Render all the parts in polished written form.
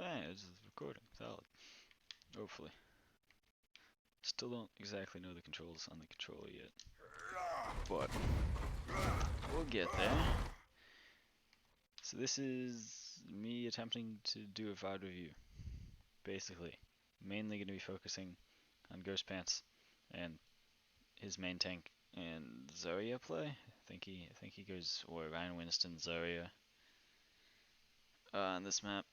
Hey, it's recording. Solid. Hopefully. Still don't exactly know the controls on the controller yet. But we'll get there. So this is me attempting to do a VOD review. Basically. Mainly going to be focusing on Ghost Pants and his main tank and Zarya play. I think he goes or Ryan Winston, Zarya. On this map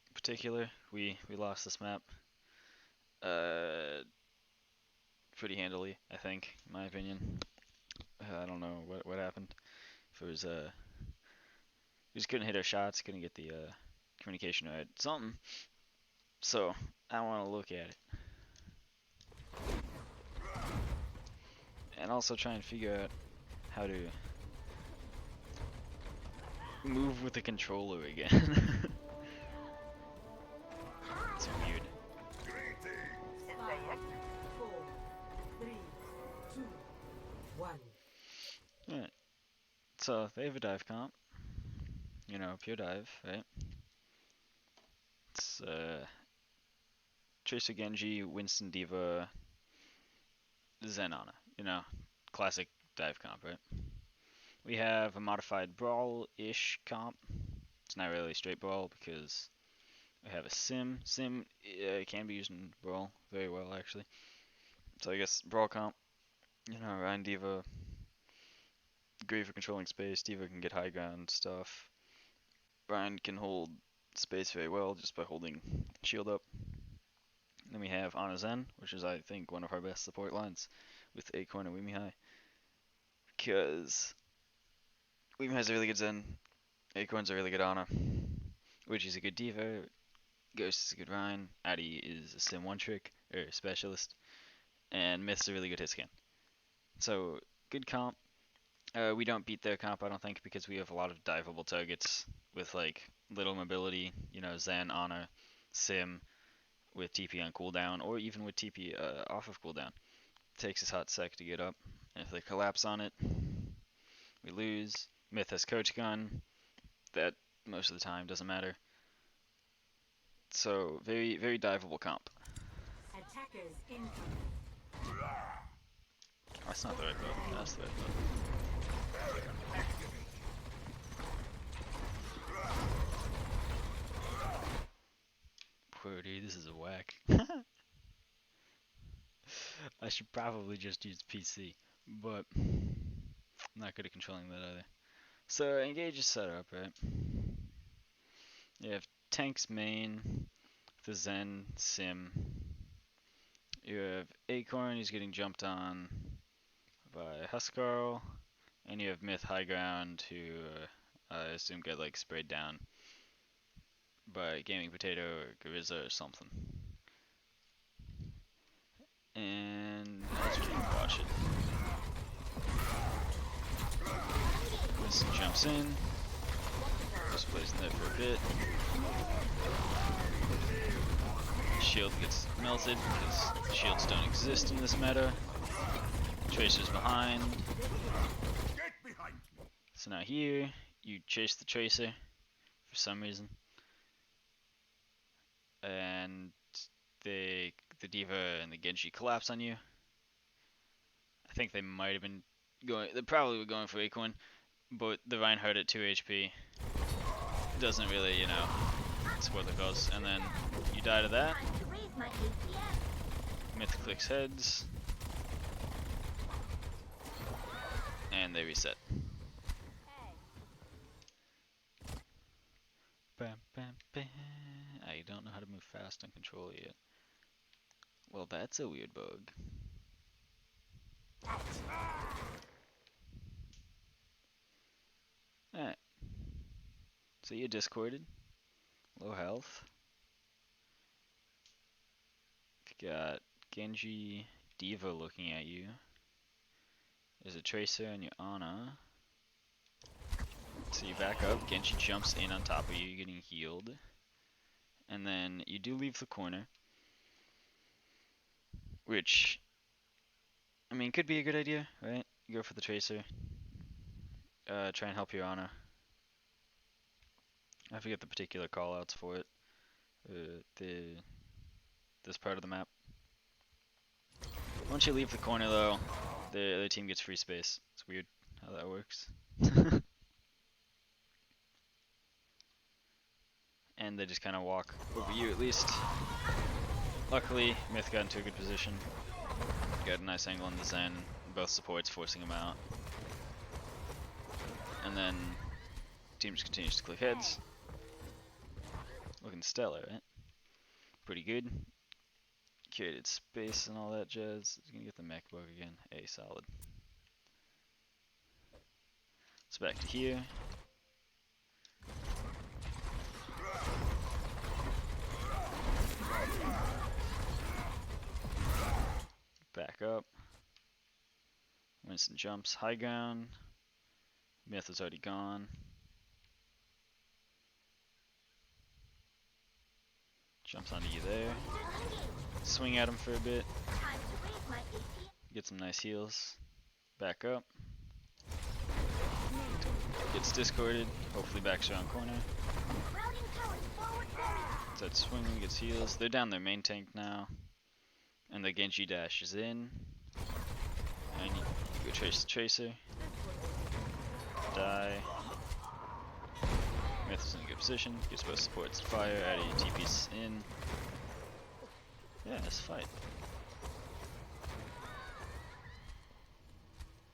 in particular, we lost this map. Pretty handily, I think, in my opinion. I don't know what happened. If it was we just couldn't hit our shots, couldn't get the communication right, something. So I want to look at it, and also try and figure out how to move with the controller again. It's weird. 5, 4, 3, 2, 1. Alright. So they have a dive comp. You know, pure dive, right? It's Tracer Genji, Winston D.Va, Zen Ana. You know, classic dive comp, right? We have a modified brawl-ish comp. It's not really straight brawl because we have a sim. Sim can be used in brawl very well, actually. So I guess brawl comp. You know, Ryan D.Va, great for controlling space. D.Va can get high ground stuff. Ryan can hold space very well just by holding shield up. Then we have Ana Zen, which is I think one of our best support lines with Acorn and Wimihai. Because Wimihai's a really good Zen, Acorn's a really good Ana, Wigi's a good D.Va, Ghost is a good Ryan, Addy is a sim one trick, or specialist, and Myth's a really good hit scan. So, good comp. We don't beat their comp, I don't think, because we have a lot of diveable targets with like little mobility, you know, Zen, Ana, Sim, with TP on cooldown, or even with TP off of cooldown. Takes us hot sec to get up, and if they collapse on it, we lose. Myth has coach gun, that most of the time doesn't matter. So very diveable comp. Attackers incoming. That's not the right button. That's the right button. Whoa, dude, this is a whack. I should probably just use PC, but I'm not good at controlling that either. So engage is set up, right? You have tanks main, the Zen Sim. You have Acorn, he's getting jumped on by Huskarl, and you have Myth High Ground, who I assume get like sprayed down by Gaming Potato or Gariza or something. And let's just watch it. Winston jumps in, just plays in there for a bit. Shield gets melted because shields don't exist in this meta. Tracer's behind. So now here, you chase the Tracer for some reason. And the D.Va and the Genji collapse on you. I think they might have been going, they probably were going for Acorn, but the Reinhardt at 2 HP doesn't really, you know, support the cause. And then you die to that. Myth clicks heads. And they reset. Bam, bam, bam. I don't know how to move fast on controller yet. Well, that's a weird bug. Alright. So you're discorded. Low health. You got Genji, D.Va looking at you. There's a Tracer and your Ana. So you back up, Genji jumps in on top of you, you're getting healed. And then you do leave the corner. Which, I mean, could be a good idea, right? You go for the Tracer. Try and help your Ana. I forget the particular callouts for it. this part of the map. Once you leave the corner though, the other team gets free space. It's weird how that works. And they just kind of walk over you at least. Luckily, Myth got into a good position. Got a nice angle on the Zen, both supports forcing him out. And then team just continues to click heads. Looking stellar, right? Pretty good. Created space and all that jazz. He's gonna get the mech bug again. A solid. It's back to here. Back up. Winston jumps high ground. Myth is already gone. Jumps onto you there. Swing at him for a bit. Get some nice heals. Back up. Gets discorded. Hopefully backs around corner. Starts swinging, gets heals. They're down their main tank now. And the Genji dashes in. I need to go trace the tracer. Die. Myth is in a good position. Gets both supports to fire. Addy TP's in. Yeah, let's fight.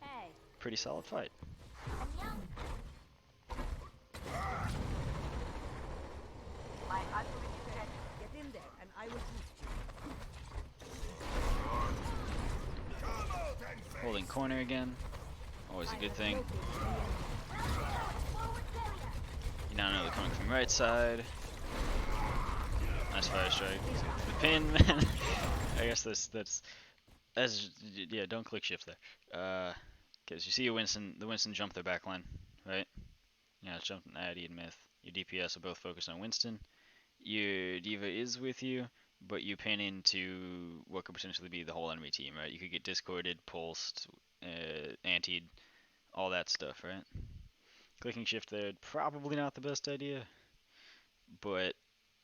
Hey. Pretty solid fight. Get in there and I will boost you. Holding corner again. Always a good thing. You now know they're coming from right side. Nice fire strike. The pin, man. I guess that's yeah. Don't click shift there, because you see the Winston jump their backline, right? Yeah, it's jumping Addy and Myth. Your DPS are both focused on Winston. Your D.Va is with you, but you pin into what could potentially be the whole enemy team, right? You could get discorded, pulsed, antied, all that stuff, right? Clicking shift there, probably not the best idea, but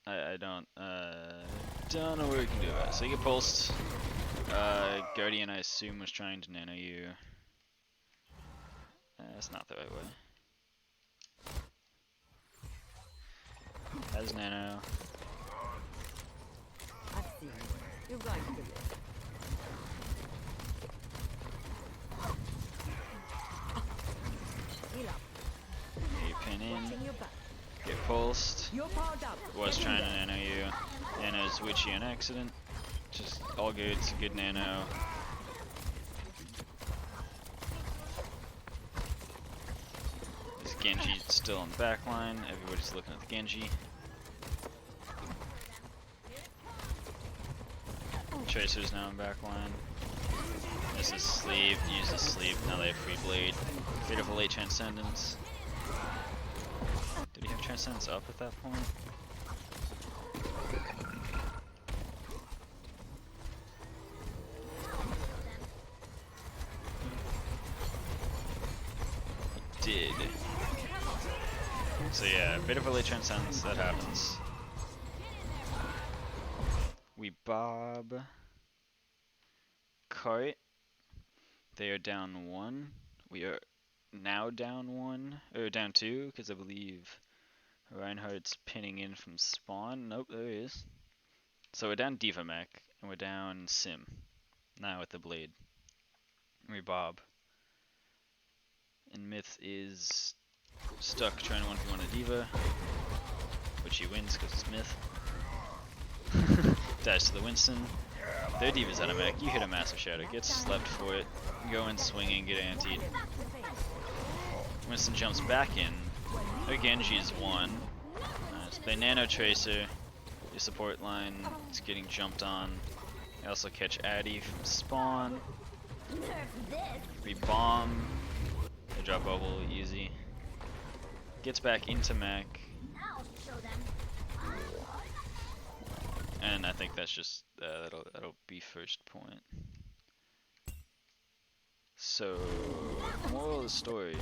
I don't know what we can do about it. So you get pulsed. Guardian, I assume, was trying to nano you. That's not the right way. Has nano. I see. You're going to live. Heal up. You pin in. Watching your back. Get pulsed. You're powered up. Was Get in trying to there. nano you. Nano's witchy on accident. Just all good. It's a good nano. This Genji still on the back line. Everybody's looking at the Genji. Tracer's now in back line. This is sleeve. Uses sleeve. Now they have free blade. Bit of a late transcendence. Did he have transcendence up at that point? Did. So yeah, bit of a late transcendence, that happens. We bob cart. They are down 1. We are now down 1, or down 2, because I believe Reinhardt's pinning in from spawn. Nope, there he is. So we're down D.Va mech, and we're down Sim. Now with the blade. We bob. And Myth is stuck trying to 1v1 a D.Va, which he wins because it's Myth. Dies to the Winston. Their D.Va's out of mech. You hit a massive shadow, gets slept for it. Go in swinging, get antied. Winston jumps back in. Their Genji's 1. Nice. They nano tracer. Your support line is getting jumped on. They also catch Addy from spawn. We bomb. They drop bubble easy. Gets back into mech. And I think that's just that'll be first point. So, moral of the story.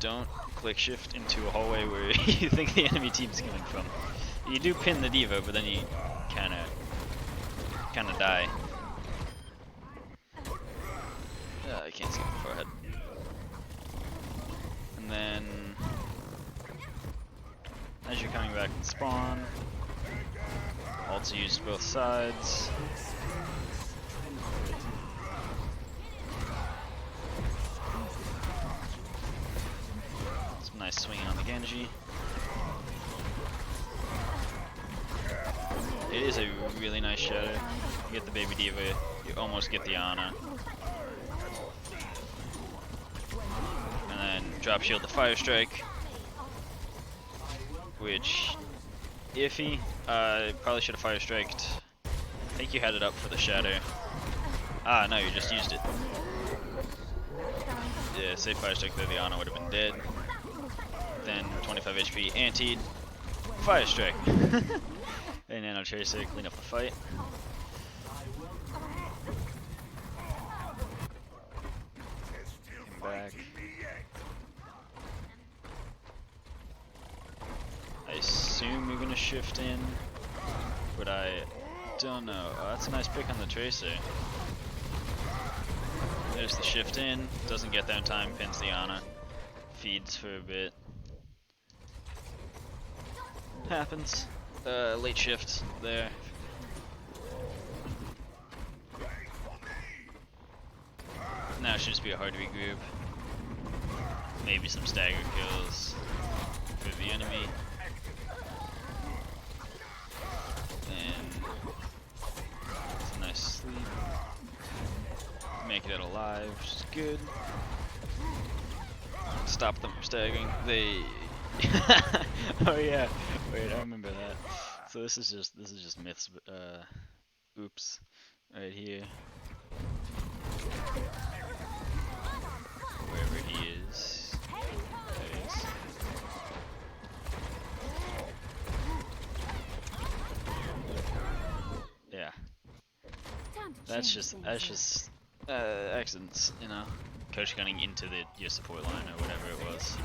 don't click shift into a hallway where you think the enemy team's coming from. You do pin the D.Va, but then you kinda die. I can't see far ahead. And then as you're coming back to spawn, ults are used both sides. Some nice swinging on the Genji. It is a really nice shadow. You get the baby D.Va, you almost get the Ana. And then drop shield the Fire Strike, which iffy. Probably should have Fire Striked. I think you had it up for the shadow. Ah, no, you just used it. Yeah, say Fire Strike there, the Ana would have been dead. Then 25 HP, antied, Fire Strike. And Nano Tracer clean up the fight. Come back. I assume you're gonna shift in, but I don't know. Oh, that's a nice pick on the Tracer. There's the shift in, doesn't get there in time, pins the Ana, feeds for a bit. Happens. Late shift there. Now it should just be a hard regroup. Maybe some stagger kills for the enemy. And it's a nice sleep. Make it alive, which is good. Stop them from staggering. They oh yeah, wait, I remember that. So this is just myths. Oops, right here. Wherever he is. There he is. Yeah. That's just accidents, you know. Coach gunning into your support line or whatever it was.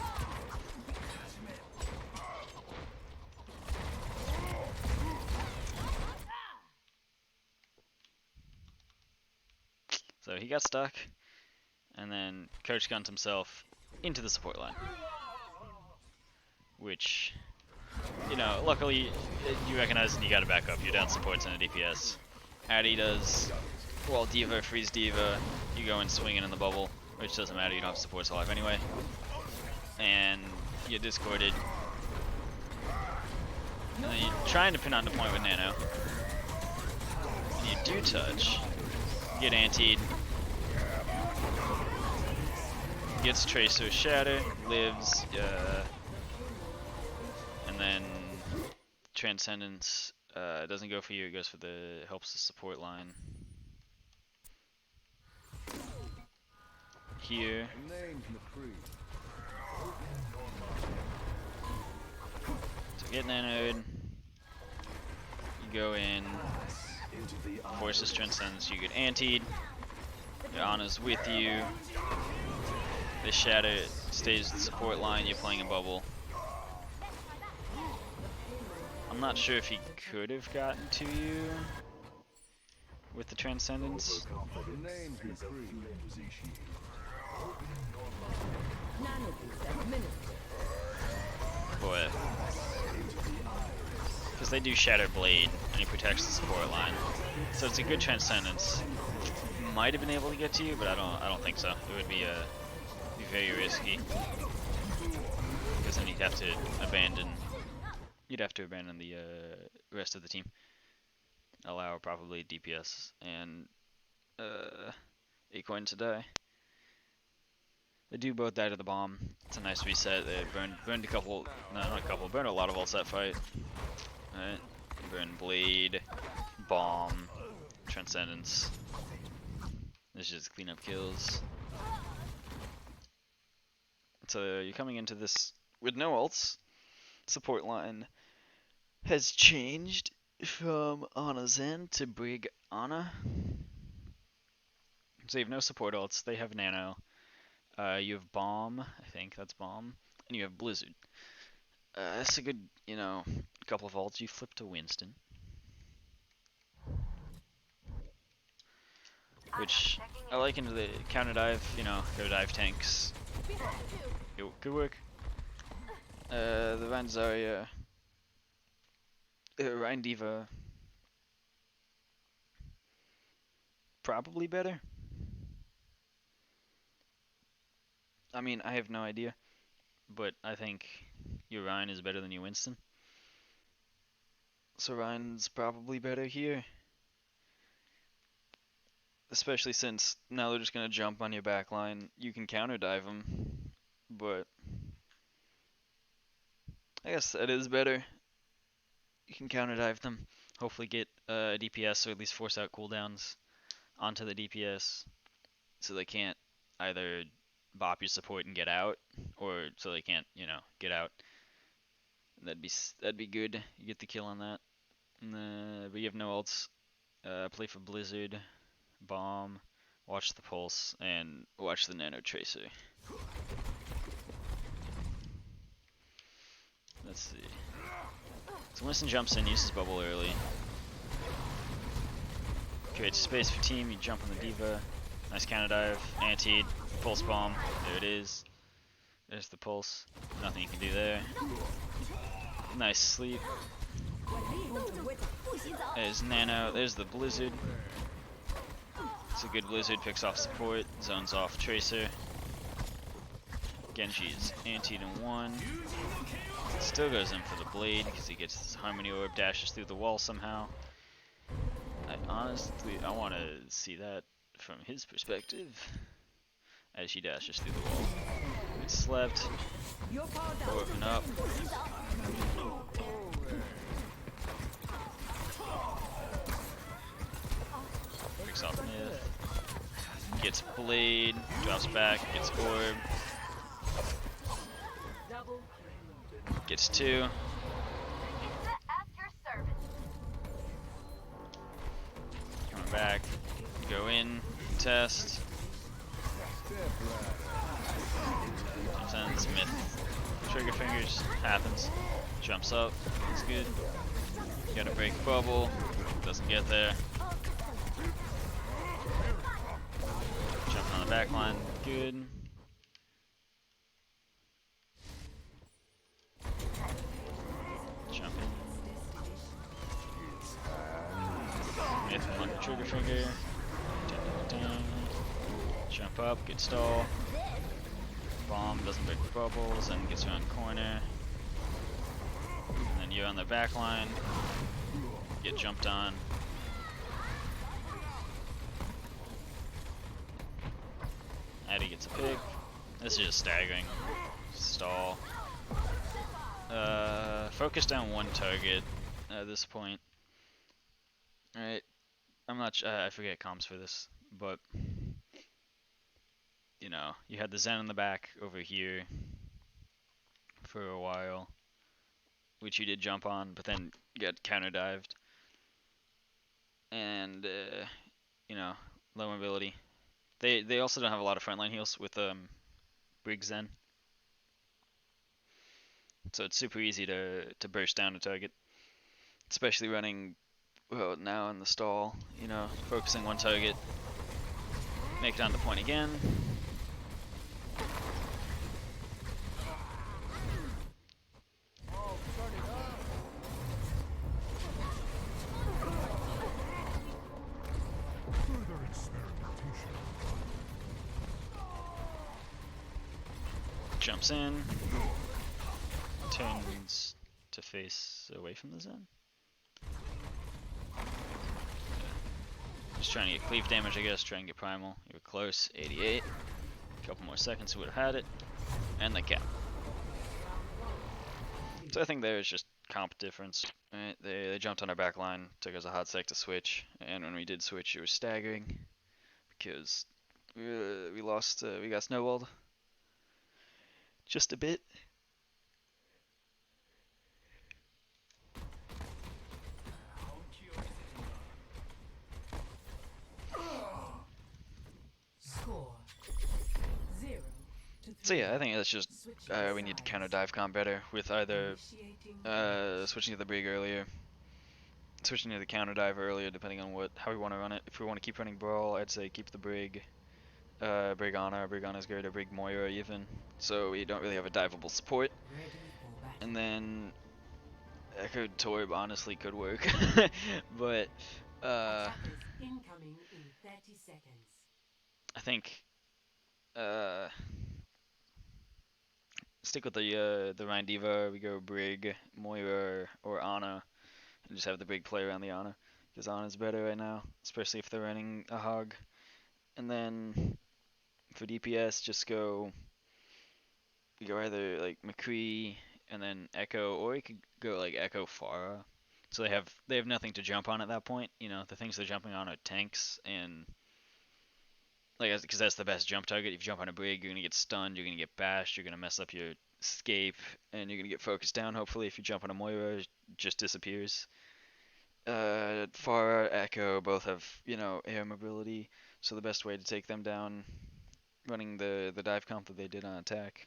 So he got stuck, and then Coach gunned himself into the support line. Which, you know, luckily you recognize and you gotta back up. You're down supports and a DPS. Addy does, well, D.Va, freeze D.Va, you go and swing it in the bubble, which doesn't matter, you don't have supports alive anyway. And you're discorded. And then you're trying to pin on the point with Nano. And you do touch. Get antied. Gets Tracer Shatter, lives, and then Transcendence doesn't go for you, it goes for helps the support line. Here. So get nanoed. You go in. Forces Transcendence, you get antied. Your Ana's with you. The Shadow stays the support line, you're playing a bubble. I'm not sure if he could have gotten to you with the Transcendence. Boy. Because they do Shatter Blade, and he protects the support line. So it's a good Transcendence. Might have been able to get to you, but I don't think so. It would be very risky. Because then you'd have to abandon the rest of the team. Allow probably DPS and Acorn to die. They do both die to the bomb. It's a nice reset. They burned a couple, no, not a couple, burned a lot of ults that fight. Alright, burn Blade, Bomb, Transcendence. This is just cleanup kills. So you're coming into this with no ults. Support line has changed from Ana Zen to Brig Ana. So you have no support ults, they have Nano. You have Bomb, I think that's Bomb, and you have Blizzard. That's a good, couple of ults. You flip to Winston, which I like into the counter dive. Go dive tanks. Good work. The Rein Zarya, Rein Diva, probably better. I mean, I have no idea, but I think your Rein is better than your Winston. So Rein's probably better here. Especially since now they're just going to jump on your backline. You can counter dive them, but I guess that is better. You can counter dive them, hopefully get a DPS or at least force out cooldowns onto the DPS so they can't either bop your support and get out, or so they can't, get out. That'd be good. You get the kill on that. But you have no ults. Play for Blizzard, Bomb, watch the Pulse, and watch the Nano Tracer. Let's see. So Winston jumps in, uses bubble early. Creates space for team, you jump on the Diva. Nice counter dive, anti, pulse bomb, there it is. There's the pulse, nothing you can do there. Nice sleep. There's Nano, there's the Blizzard. It's a good Blizzard, picks off support, zones off Tracer. Genji's antied in one. Still goes in for the blade because he gets his Harmony Orb, dashes through the wall somehow. I want to see that from his perspective as he dashes through the wall. Good slept. Open up. Picks off Myth. Gets blade, drops back, gets orb. Gets 2. Coming back. Go in. Test. Sometimes Myth. Trigger fingers. Happens. Jumps up. That's good. Gotta break bubble. Doesn't get there. Jumping on the back line. Good. Jump in. Myth on the trigger finger. Jump up, good stall. Bomb doesn't break the bubbles and gets around corner. And then you're on the back line. Get jumped on. Addy gets a pick. This is just staggering. Stall. Focus down one target at this point. Alright. I'm not I forget comms for this, but you had the Zen in the back over here for a while, which you did jump on, but then got counter dived. And low mobility. They also don't have a lot of frontline heals with Brig Zen. So it's super easy to burst down a target. Especially running now in the stall, focusing one target. Make it on the point again. Jumps in. Turns to face away from the Zen. Just trying to get cleave damage, I guess. Try and get primal. You were close. 88. A couple more seconds, would have had it. And the cap. So I think there is just comp difference. Right? They jumped on our back line. Took us a hot sec to switch. And when we did switch, it was staggering. Because we lost. We got snowballed. Just a bit. Score 0-0. So yeah, I think that's just Switching we need to sides. counter dive comp better with either Initiating switching to the brig earlier, switching to the counter dive earlier, depending on how we want to run it. If we want to keep running brawl, I'd say keep the brig, brig Ana, brig Ana's good, or brig Moira even. So we don't really have a diveable support, ready for battle. and then Echo Torb honestly could work, but Attackers incoming in 30 seconds. I think uh, stick with the Rhine Diva. We go brig, Moira, or Ana, and just have the brig play around the Ana, because Ana's better right now, especially if they're running a hog. And then for DPS, just go either like McCree and then Echo, or you could go like Echo Pharah. So they have nothing to jump on at that point. You know, the things they're jumping on are tanks and like because that's the best jump target. If you jump on a brig, you're gonna get stunned, you're gonna get bashed, you're gonna mess up your escape, and you're gonna get focused down. Hopefully, if you jump on a Moira, it just disappears. Pharah, Echo both have air mobility, so the best way to take them down, running the dive comp that they did on attack,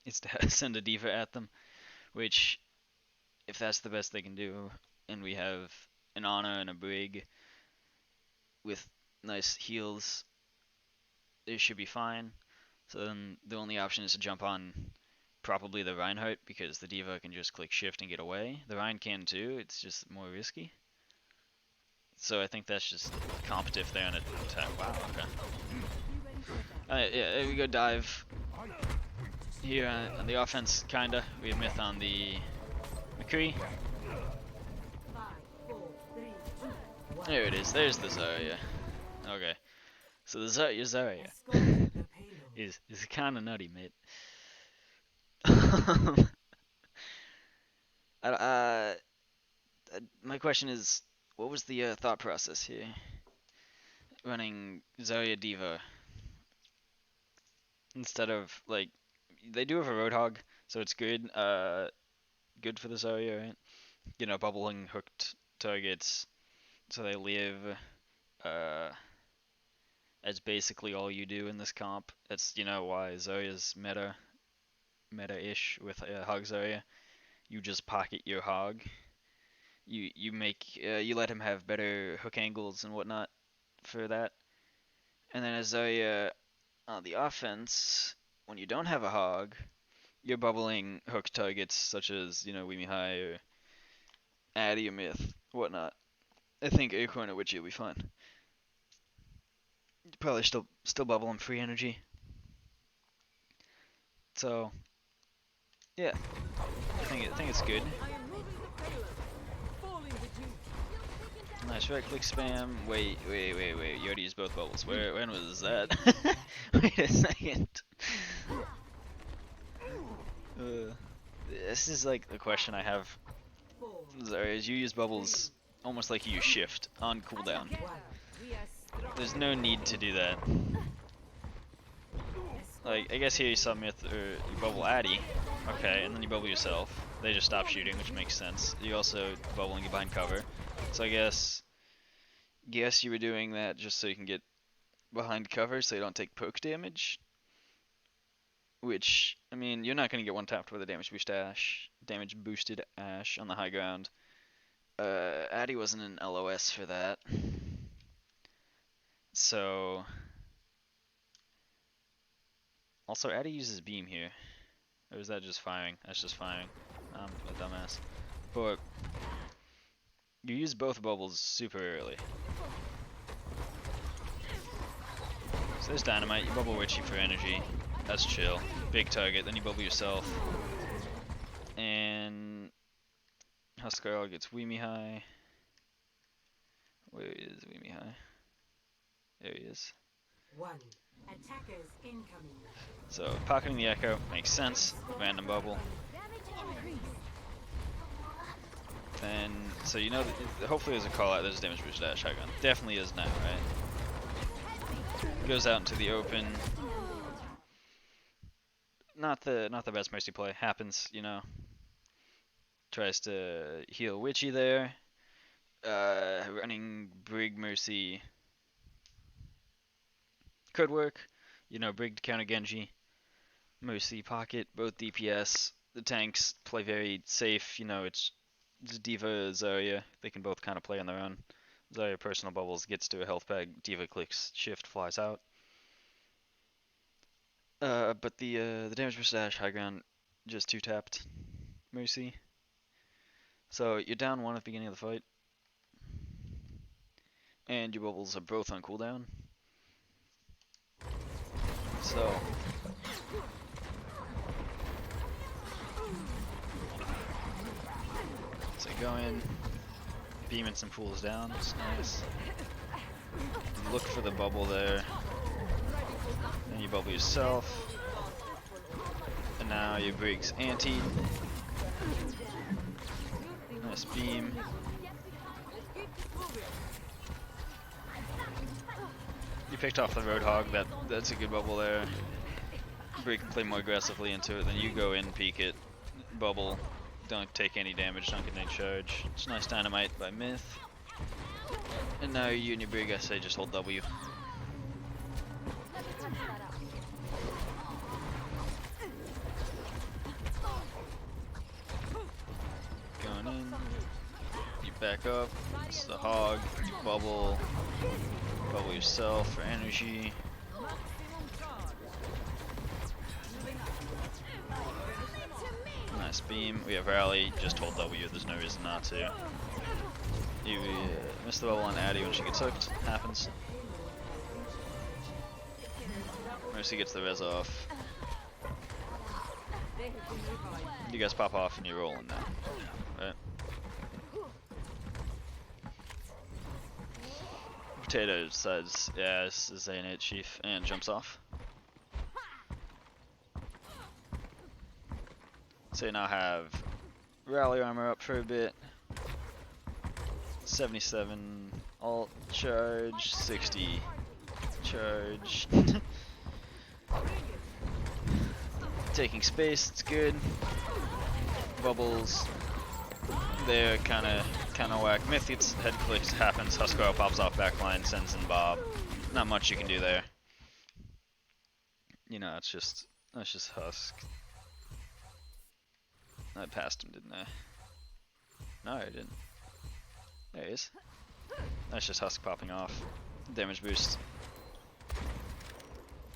is to send a diva at them. Which, if that's the best they can do, and we have an Ana and a brig with nice heals, they should be fine. So then the only option is to jump on probably the Reinhardt, because the diva can just click shift and get away. The Rein can too, it's just more risky. So I think that's just competitive there on attack. Wow, okay. Yeah, we go dive here on the offense, kinda. We have Myth on the McCree. 5, 4, 3, 2, 1. There it is, there's the Zarya. Okay. So the Zarya Escorting the payload. is kinda nutty, mate. My question is, what was the thought process here? Running Zarya Diva instead of like they do have a Roadhog, so it's good. Good for the Zarya, right? Bubbling hooked targets, so they live. Uh, that's basically all you do in this comp. That's why Zarya's meta-ish with Hog Zarya. You just pocket your hog. You let him have better hook angles and whatnot for that. And then as on the offense, when you don't have a hog, you're bubbling hook targets such as Weemy High or Addy or Myth, whatnot. I think Acorn or Witchy will be fine. You probably still bubble him free energy. So yeah, I think it's good. I am moving the payload. Falling the juice. Nice right click spam. Wait. You already used both bubbles. When was that? Wait a second. This is like the question I have. 4, Sorry, is you use bubbles almost like you use shift on cooldown. We are strong. There's no need to do that. Like, I guess here you saw Myth, or you bubble Addy, okay, and then you bubble yourself. They just stop shooting, which makes sense. You also bubbling behind cover. So I guess you were doing that just so you can get behind cover so you don't take poke damage. Which, I mean, you're not going to get one tapped with a damage boosted Ash on the high ground. Addy wasn't an LOS for that. So also, Addy uses beam here. Or is that just firing? That's just firing. I'm a dumbass. But you use both bubbles super early. So there's Dynamite, you bubble Witchy for energy. That's chill. Big target, then you bubble yourself. And Huskarl gets Weemy High. Where is Weemy High? There he is. 1. Attackers incoming. So pocketing the Echo makes sense. Random bubble. Then, so hopefully there's a call out. There's a damage boosted Ash shotgun. Definitely is now, right? Goes out into the open. Not the best Mercy play. Happens, Tries to heal Witchy there. Running Brig Mercy could work. Brig to counter Genji. Mercy, Pocket, both DPS. The tanks play very safe. You know, it's D.Va, Zarya. They can both kind of play on their own. Zarya personal bubbles, gets to a health pack. D.Va clicks shift, flies out. But the damage versus dash high ground just 2-tapped Mercy. So you're down 1 at the beginning of the fight. And your bubbles are both on cooldown. So go in, beaming some fools down, it's nice. Look for the bubble there. Then you bubble yourself. And now your Brig's anti. Nice beam. You picked off the Roadhog, that's a good bubble there. Brig can play more aggressively into it, then you go in, peek it, bubble. Don't take any damage, don't get any charge. It's nice dynamite by Myth. And now you and your Brig, I say just hold W. Going in. You back up. It's the hog. Bubble. Bubble yourself for energy. Nice beam. We have rally. Just hold W. There's no reason not to. You miss the bubble on Addy when she gets hooked. Happens. Mercy gets the res off. You guys pop off and you're rolling now. Right? Potato decides, yeah, this is Zaynate Chief, and jumps off. So you now have rally armor up for a bit. 77 alt charge, 60 charge. Taking space, it's good. Bubbles, they're kinda whack. Myth gets head clicks, happens. Huskarl pops off backline, sends in Bob. Not much you can do there. You know, that's just Husk. I passed him, didn't I? No, I didn't. There he is. That's just Husk popping off. Damage boost.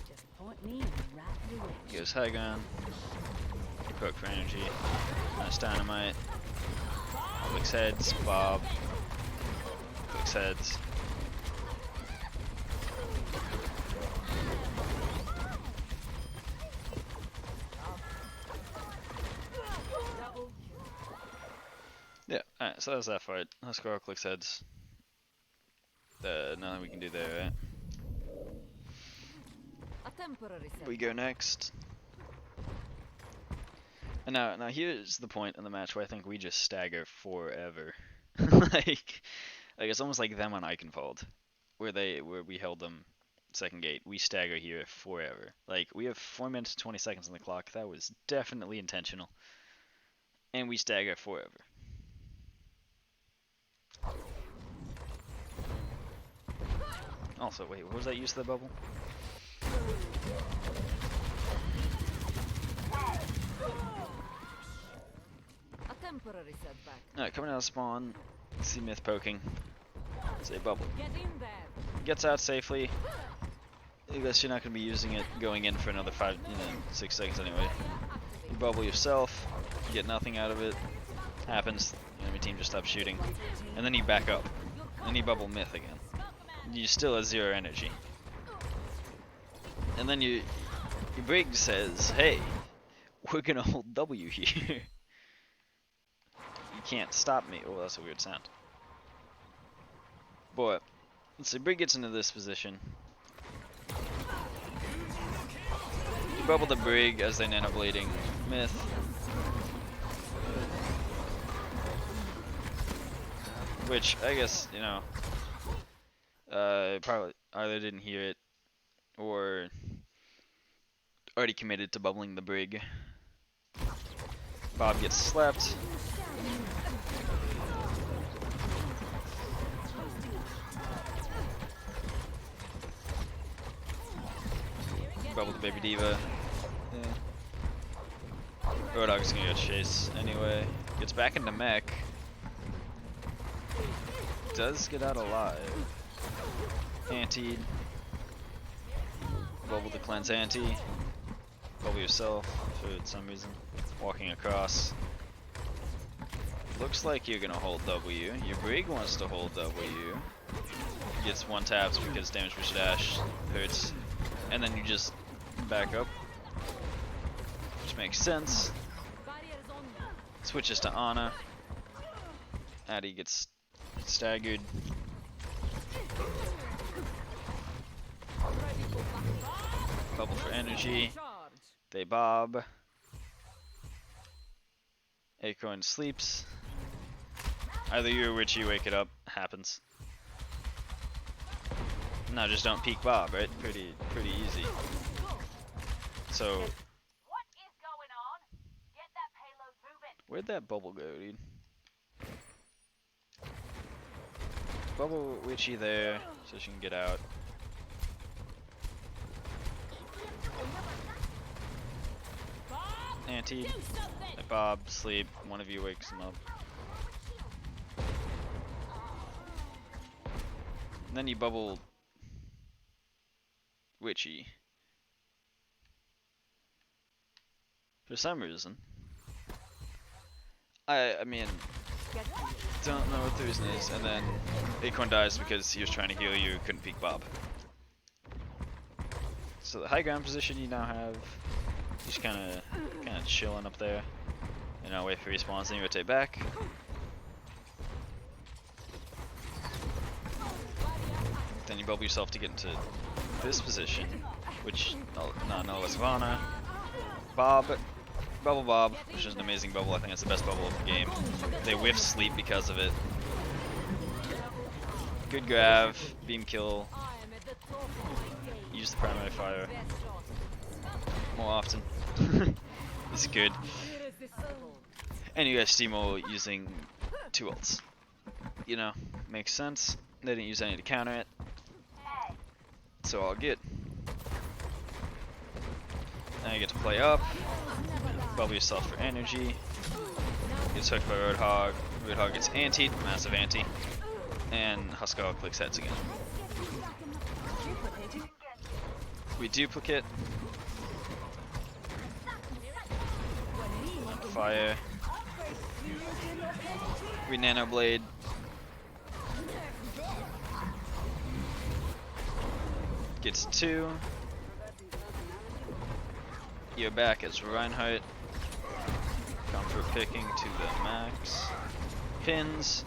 Just point me in the right direction. Goes high ground. Poke for energy. Nice dynamite. Clicks heads. Bob. Clicks heads. Yeah, alright, so that was that fight. Huskarl clicks heads. Nothing we can do there, right? A temporary We go next. And now here's the point in the match where I think we just stagger forever. like it's almost like them on Eichenwald, where we held them second gate. We stagger here forever. Like, we have 4 minutes and 20 seconds on the clock. That was definitely intentional. And we stagger forever. Also, wait, what was that use of the bubble? A temporary setback. Alright, coming out of spawn, see Myth poking. Say bubble. Get in there. Gets out safely. I guess you're not going to be using it going in for another 6 seconds anyway. You bubble yourself, you get nothing out of it. Happens, enemy team just stops shooting. And then you back up. And you bubble Myth again. You still have 0 energy. And then your Brig says, hey, we're going to hold W here. You can't stop me. Oh, that's a weird sound. Boy, let's see, Brig gets into this position. You bubble the Brig as they nanoblading Myth. Which, I guess, probably either didn't hear it or already committed to bubbling the Brig. Bob gets slapped. Bubble the baby D.Va. Yeah. Roadhog's gonna go chase anyway. Gets back into mech. Does get out alive. Antied. Bubble the cleanse anti. Bubble yourself for some reason. Walking across. Looks like you're gonna hold W. Your Brig wants to hold W. Gets one taps because damage push dash hurts. And then you just back up. Which makes sense. Switches to Ana. Addy gets staggered. Bubble for energy. They bob. Acorn sleeps. Either you or Richie wake it up. Happens. No, just don't peek Bob, right? Pretty easy. So What is going on? Get that payload moving. where'd that bubble go, dude? Bubble Richie there, so she can get out. Auntie, Bob, sleep. One of you wakes him up. And then you bubble Witchy. For some reason. I mean, don't know what the reason is. And then Acorn dies because he was trying to heal you, couldn't peek Bob. So the high ground position you now have, just kind of chilling up there. You know, wait for respawns, then you rotate back. Then you bubble yourself to get into this position, which no less Ana. Bob, bubble Bob, which is an amazing bubble. I think it's the best bubble of the game. They whiff sleep because of it. Good grab, beam kill. Use the primary fire more often. It's good. And you guys steamroll using 2 ults. You know, makes sense. They didn't use any to counter it. So all good. Now you get to play up. Bubble yourself for energy. Gets hooked by Roadhog. Roadhog gets antied, massive anti. And Huskar clicks heads again. We duplicate. Fire. We nano blade. Gets 2. You're back as Reinhardt. Comfort picking to the max. Pins.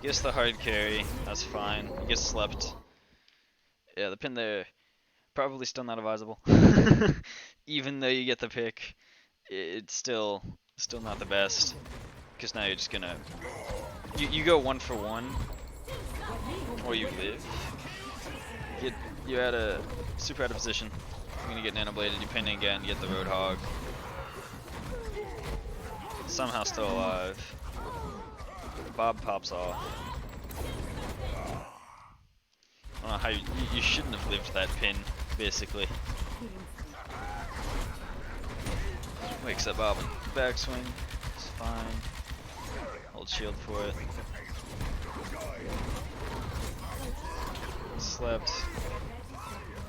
Gets the hard carry. That's fine. He gets slept. Yeah, the pin there probably still not advisable. Even though you get the pick, it's still not the best. Because now you're just gonna you go 1 for 1, or you live. You're at a super out of position. You're gonna get nano bladed. You pin again. Get the Roadhog. Somehow still alive. Bob pops off. I don't know how you shouldn't have lived that pin, basically. Wakes up Bob and backswing. It's fine. Hold shield for it. Slept.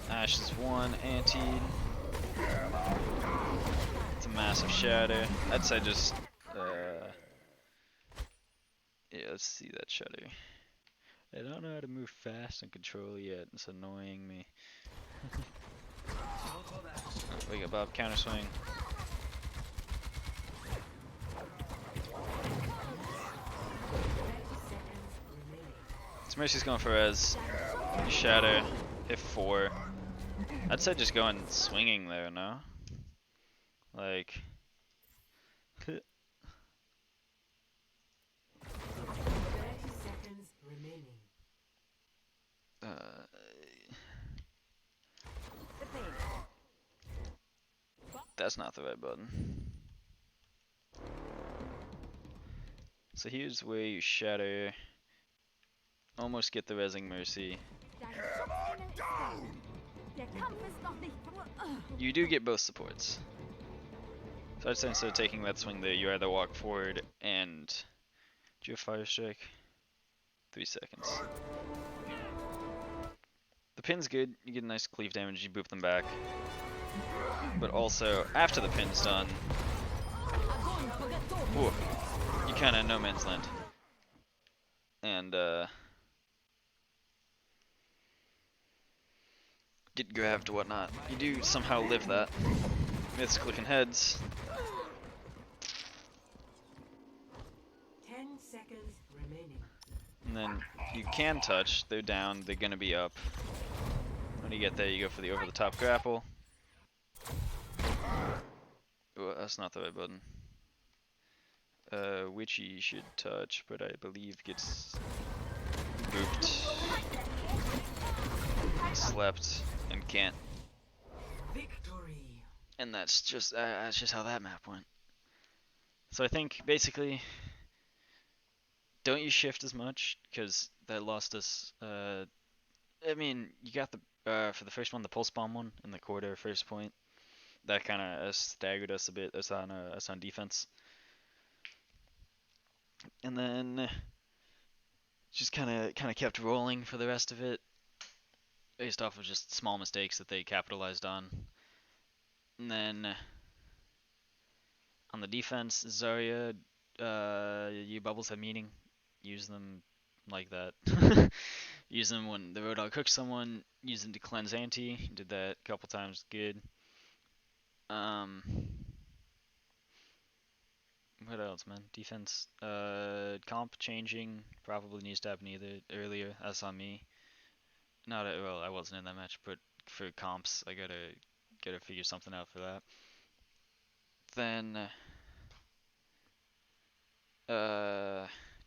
Ash is 1, antied. It's a massive shatter. I'd say just yeah, let's see that shatter. I don't know how to move fast and control yet. It's annoying me. We got Bob counter swing. So Mercy's going for res. Shatter. Hit 4. I'd say just going swinging there, no? Like. 30 seconds remaining. That's not the right button. So here's where you shatter. Almost get the resing Mercy. You do get both supports. So I'd say instead of taking that swing there, you either walk forward and do a fire strike. 3 seconds. The pin's good, you get a nice cleave damage, you boop them back. But also, after the pin's done, ooh, you kinda no man's land. And get grabbed or whatnot. You do somehow live that. Myths clicking heads. 10 seconds remaining. And then you can touch, they're down, they're gonna be up. When you get there, you go for the over the top grapple. Oh, that's not the right button. Witchy should touch, but I believe gets booped, slept, and can't. Victory. And that's just how that map went. So I think basically, don't use shift as much because that lost us. I mean, you got the for the first one, the pulse bomb one in the quarter first point. That kind of staggered us a bit. Us on defense. And then just kind of kept rolling for the rest of it, based off of just small mistakes that they capitalized on. And then on the defense, Zarya, you bubbles have meaning. Use them like that. Use them when the Roadhog hooks someone. Use them to cleanse anti. Did that a couple times. Good. What else, man? Defense. Comp changing probably needs to happen earlier. That's on me. Well, I wasn't in that match, but for comps, I gotta figure something out for that. Then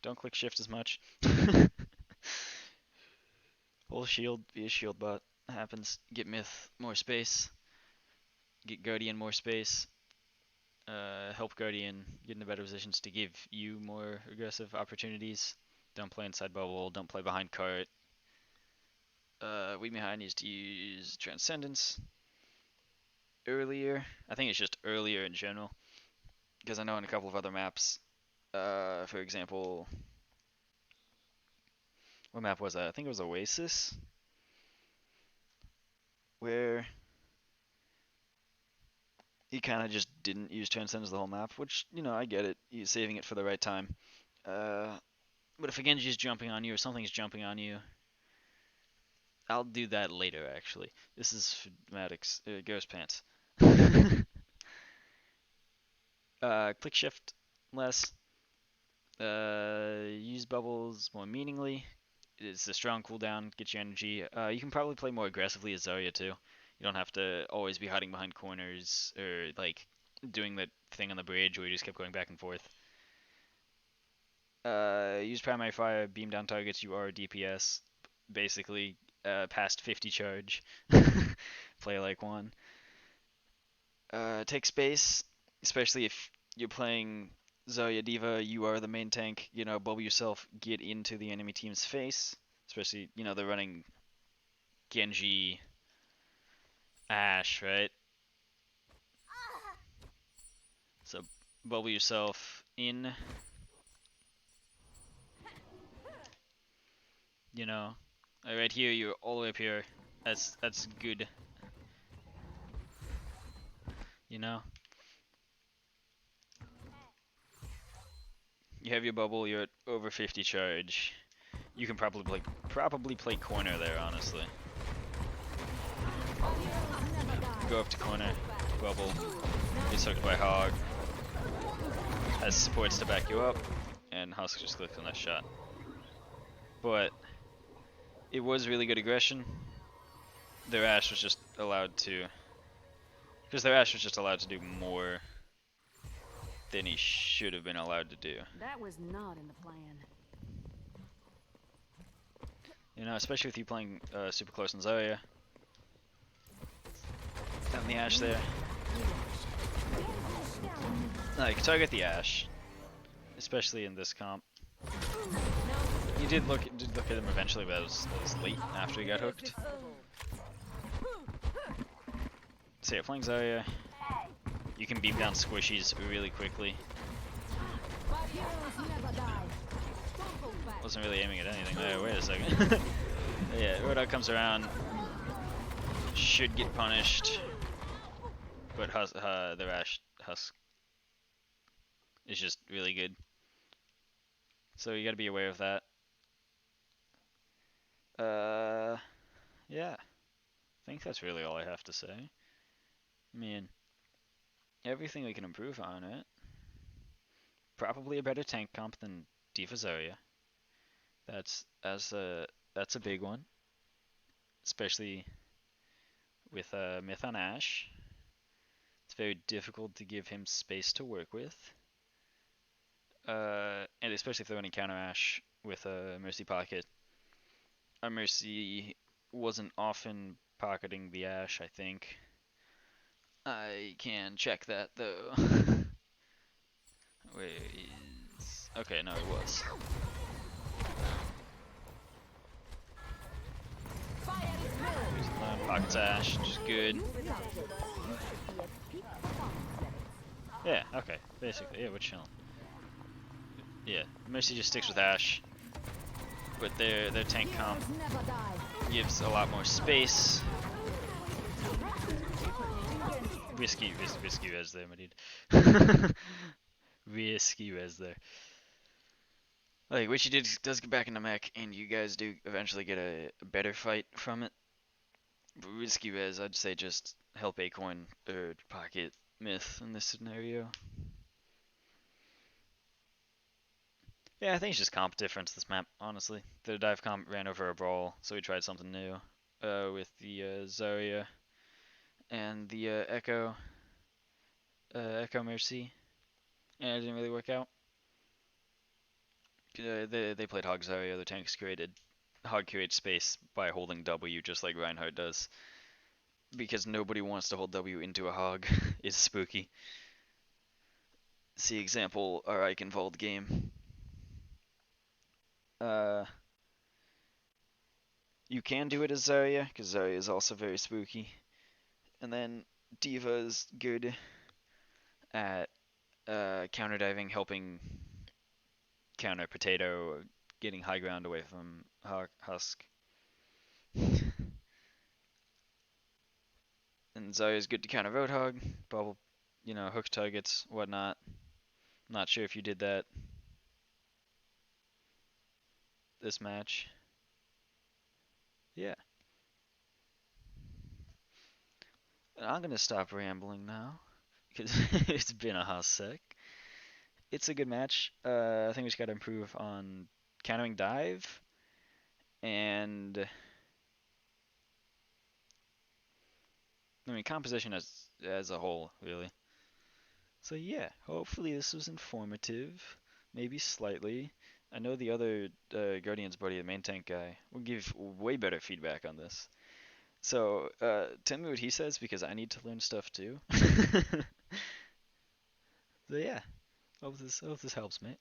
don't click shift as much. Hold shield, be a shield bot. Happens. Get Myth more space. Get Guardian more space. Help Guardian get into better positions to give you more aggressive opportunities. Don't play inside bubble. Don't play behind cart. Weak behind needs to use Transcendence earlier. I think it's just earlier in general. Because I know in a couple of other maps, for example, what map was that? I think it was Oasis, where he kind of just didn't use Transcendence the whole map, which, you know, I get it. He's saving it for the right time. But if a Genji's jumping on you or something's jumping on you, I'll do that later, actually. This is Maddox, Ghost Pants. Click shift less. Use bubbles more meaningly. It's a strong cooldown, get your energy. You can probably play more aggressively as Zarya too. You don't have to always be hiding behind corners or like doing that thing on the bridge where you just kept going back and forth. Use primary fire, beam down targets. You are DPS, basically past 50 charge. Play like one. Take space, especially if you're playing Zarya D.Va. You are the main tank. You know, bubble yourself, get into the enemy team's face. Especially, you know, they're running Genji, Ashe, right? So bubble yourself in. You know, right here, you're all the way up here. That's good. You know, you have your bubble. You're at over 50 charge. You can probably play corner there, honestly. Go up to corner, bubble, get sucked by Hog. Has supports to back you up, and Husk just clicked on that shot. But it was really good aggression. Their Ashe was just allowed to, because their Ashe was just allowed to do more than he should have been allowed to do. That was not in the plan. You know, especially with you playing super close in Zarya. Down the Ashe there. No, you can target the Ashe, especially in this comp. You did look at him eventually, but it was late after he got hooked. So yeah, playing Zarya. You can beam down squishies really quickly. Heroes never die. Don't go back. Wasn't really aiming at anything there. Wait a second. Yeah, Roadhog comes around. Should get punished. But the Rash Husk is just really good. So you gotta be aware of that. Yeah. I think that's really all I have to say. I mean, everything we can improve on it. Probably a better tank comp than D.Va Zarya. That's a big one. Especially with Myth on Ashe. It's very difficult to give him space to work with. And especially if they're running counter Ashe with a Mercy pocket. A Mercy wasn't often pocketing the Ashe, I think. I can check that though. Where is... Okay, no, it was. Pockets Ashe, which is good. Yeah, okay, basically, yeah, we're chilling. Yeah, Mercy just sticks with Ashe, but their tank comp gives a lot more space. Risky res there, my dude. Risky res there. Like, Witchy does get back into mech, and you guys do eventually get a better fight from it. But risky res, I'd say just help Acorn or pocket Myth in this scenario. Yeah, I think it's just comp difference this map, honestly. The dive comp ran over a brawl, so we tried something new with the Zarya and the Echo Mercy, and it didn't really work out. They played Hog Zarya, the tanks Hog creates space by holding W just like Reinhardt does. Because nobody wants to hold W into a Hog. It's spooky. See example, our Eichenwald game. You can do it as Zarya, because Zarya is also very spooky. And then D.Va is good at counter diving, helping counter Potato, getting high ground away from Husk. And Zarya is good to counter Roadhog, bubble, hook targets, whatnot. Not sure if you did that this match. Yeah. And I'm gonna stop rambling now because it's been a hot sec. It's a good match. I think we just gotta improve on countering dive and I mean composition as a whole, really. So yeah, hopefully this was informative, maybe slightly. I know the other Guardians buddy, the main tank guy, will give way better feedback on this. So, tell me what he says because I need to learn stuff too. So yeah, hope this helps, mate.